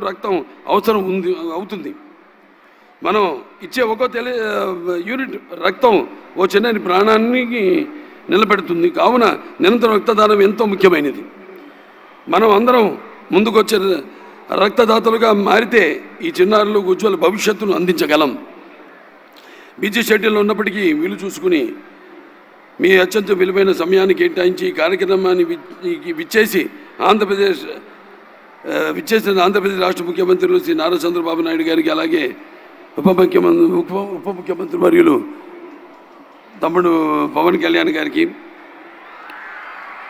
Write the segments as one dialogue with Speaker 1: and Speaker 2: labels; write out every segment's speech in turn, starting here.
Speaker 1: రక్తం అవసరం అవుతుంది. మనం ఇచ్చే ఒక్కో యూనిట్ రక్తం ఓ చిన్న ప్రాణానికి నిలబెడుతుంది. కావున నిరంతరం రక్తదానం ఎంతో ముఖ్యమైనది. మనం అందరం ముందుకొచ్చే రక్తదాతలుగా మారితే ఈ చిన్నారులకు ఉజ్వల భవిష్యత్తును అందించగలం. బిజీ షెడ్యూల్లో ఉన్నప్పటికీ వీలు చూసుకుని మీ అత్యంత విలువైన సమయాన్ని కేటాయించి ఈ కార్యక్రమాన్ని విచ్చేసిన ఆంధ్రప్రదేశ్ రాష్ట్ర ముఖ్యమంత్రులు శ్రీ నారా చంద్రబాబు నాయుడు గారికి, అలాగే ఉప ముఖ్యమంత్రి వర్యులు తమ్ముడు పవన్ కళ్యాణ్ గారికి,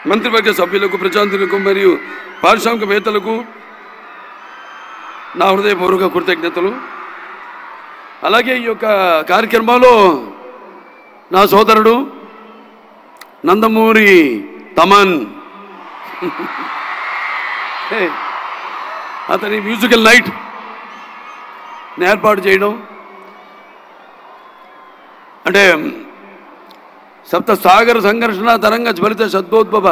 Speaker 1: మంత్రివర్గ సభ్యులకు, ప్రజాంతులకు మరియు పారిశ్రామికవేత్తలకు నా హృదయపూర్వక కృతజ్ఞతలు. అలాగే ఈ యొక్క కార్యక్రమంలో నా సోదరుడు నందమూరి తమన్ అతని మ్యూజికల్ నైట్ ఏర్పాటు చేయడం, అంటే సప్త సాగర సంఘర్షణ తరంగ జ్వలిత శబ్దోద్భవ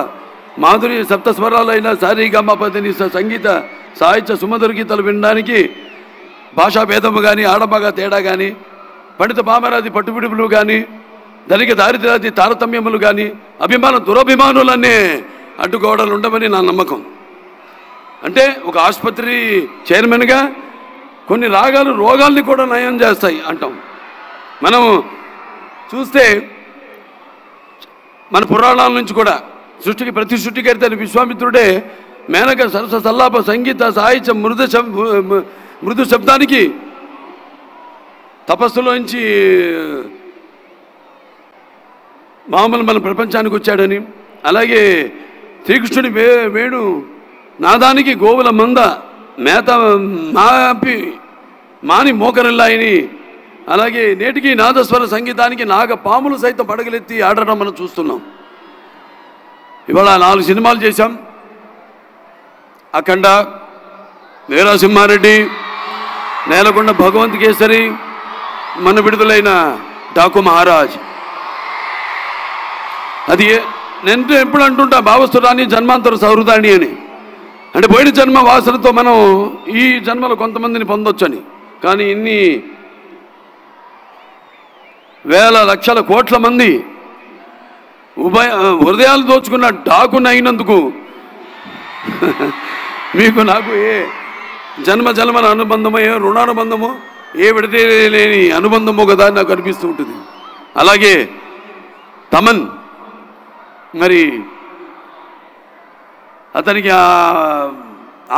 Speaker 1: మాధురి సప్త స్వరాలైన సారీగమపదిని సంగీత సాహిత్య సుమధుర గీతాలు వినడానికి భాషా భేదము కానీ, ఆడమగ తేడా కానీ, పండిత పామరాది పట్టుబిడుపులు కానీ, ధనిక దారిద్ర్యాది తారతమ్యములు కానీ, దురభిమానులన్నీ అడ్డుగోడలు ఉండవని నా నమ్మకం. అంటే ఒక ఆసుపత్రి చైర్మన్గా కొన్ని రోగాల్ని కూడా నయం చేస్తాయి అంటాం. మనం చూస్తే మన పురాణాల నుంచి కూడా ప్రతి సృష్టికర్త విశ్వామిత్రుడే మేనక సరస సల్లాప సంగీత సాహిత్య మృదు శబ్దానికి తపస్సులోంచి మామూలు మన ప్రపంచానికి వచ్చాడని, అలాగే శ్రీకృష్ణుడి వేణు నాదానికి గోవుల మంద మేత మాని మోకరిల్లాయని, అలాగే నేటికి నాదస్వర సంగీతానికి పాములు సైతం పడగలెత్తి ఆడటం మనం చూస్తున్నాం. ఇవాళ 4 సినిమాలు చేశాం. అఖండ, వీరసింహారెడ్డి, నేలకొండ భగవంత్ కేసరి, మన విడుదలైన డాకు మహారాజ్. అది నేను ఎప్పుడు అంటుంటా, భావస్తురాని జన్మాంతర సౌహృదాన్ని అని. అంటే పోయిన జన్మ వాసనతో మనం ఈ జన్మలో కొంతమందిని పొందొచ్చని. కానీ ఇన్ని వేల లక్షల కోట్ల మంది హృదయాలు దోచుకున్న డాకుని అయినందుకు మీకు నాకు ఏ జన్మల అనుబంధమో, ఏ రుణానుబంధమో, ఏ విడతలేని అనుబంధమో కదా నాకు అనిపిస్తూ ఉంటుంది. అలాగే తమన్, మరి అతనికి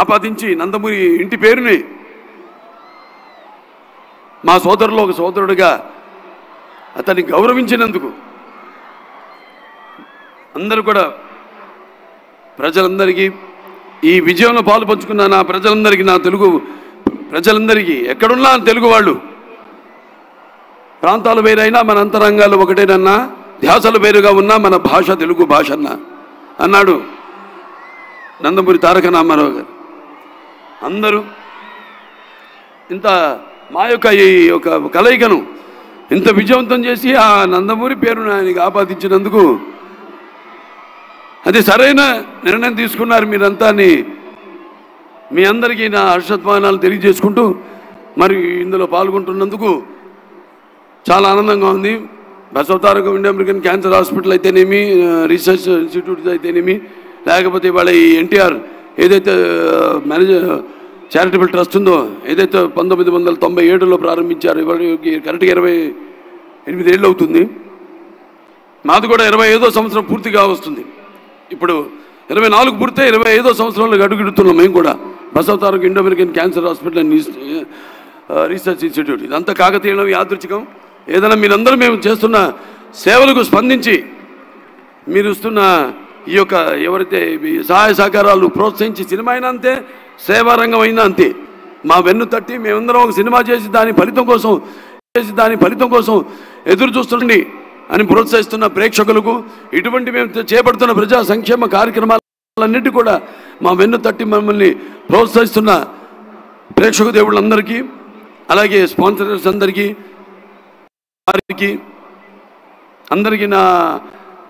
Speaker 1: ఆపాదించి నందమూరి ఇంటి పేరుని మా సోదరులో ఒక సోదరుడిగా అతన్ని గౌరవించినందుకు అందరూ కూడా ప్రజలందరికీ, ఈ విజయంలో పాలు పంచుకున్న నా ప్రజలందరికీ, నా తెలుగు ప్రజలందరికీ, ఎక్కడున్నా తెలుగు వాళ్ళు, ప్రాంతాలు వేరైనా మన అంతరంగాలు ఒకటేనన్నా, ధ్యాసలు వేరుగా ఉన్నా మన భాష తెలుగు భాష అన్నాడు నందమూరి తారక రామారావు గారు. అందరూ ఇంత మా యొక్క ఈ యొక్క కలయికను ఇంత విజయవంతం చేసి ఆ నందమూరి పేరును ఆయనకి ఆపాదించినందుకు అది సరైన నిర్ణయం తీసుకున్నారు మీరంతా అని మీ అందరికీ నా హర్షధ్వానాలు తెలియజేసుకుంటూ, మరి ఇందులో పాల్గొంటున్నందుకు చాలా ఆనందంగా ఉంది. Basavataraka India American cancer hospital అయితేనేమి, రీసెర్చ్ ఇన్స్టిట్యూట్ అయితేనేమి, లేకపోతే వాళ్ళ ఈ ఎన్టీఆర్ ఏదైతే చారిటబుల్ ట్రస్ట్ ఉందో, ఏదైతే 1997లో ప్రారంభించారు, ఇవాళకి కరెక్ట్గా 28 ఏళ్ళు అవుతుంది. మాది కూడా 25వ సంవత్సరం పూర్తిగా వస్తుంది. ఇప్పుడు 24 పూర్తి 25వ సంవత్సరంలో అడుగుడుతున్నాం మేము కూడా. Basavataraka Indo American cancer hospital and research institute. ఇదంతా కాకతీయం, యాదృచ్ఛికం. ఏదైనా మీరందరూ మేము చేస్తున్న సేవలకు స్పందించి మీరు ఇస్తున్న ఈ యొక్క ఎవరైతే సహాయ సహకారాలు ప్రోత్సహించి, సినిమా అయినా అంతే, సేవారంగం అయినా అంతే, మా వెన్ను తట్టి మేమందరం ఒక సినిమా చేసి దాని ఫలితం కోసం ఎదురు చూస్తుండండి అని ప్రోత్సహిస్తున్న ప్రేక్షకులకు, ఇటువంటి మేము చేపడుతున్న ప్రజా సంక్షేమ కార్యక్రమాలన్నిటి కూడా మా వెన్ను తట్టి మమ్మల్ని ప్రోత్సహిస్తున్న ప్రేక్షక దేవుళ్ళందరికీ, అలాగే స్పాన్సర్స్ అందరికీ, వారికి అందరికీ, నా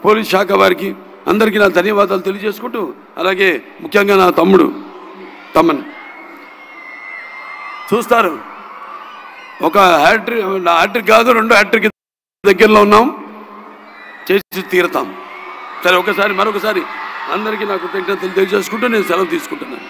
Speaker 1: పోలీస్ శాఖ వారికి అందరికీ నా ధన్యవాదాలు తెలియజేసుకుంటూ, అలాగే ముఖ్యంగా నా తమ్ముడు తమన్ చూస్తారు. ఒక హ్యాట్రిక్ కాదు, 2 హ్యాట్రిక్ దగ్గరలో ఉన్నాం, చేసి తీరుతాం. సరే, మరొకసారి అందరికీ నాకు కృతజ్ఞతలు తెలియజేసుకుంటూ నేను సెలవు తీసుకుంటున్నాను.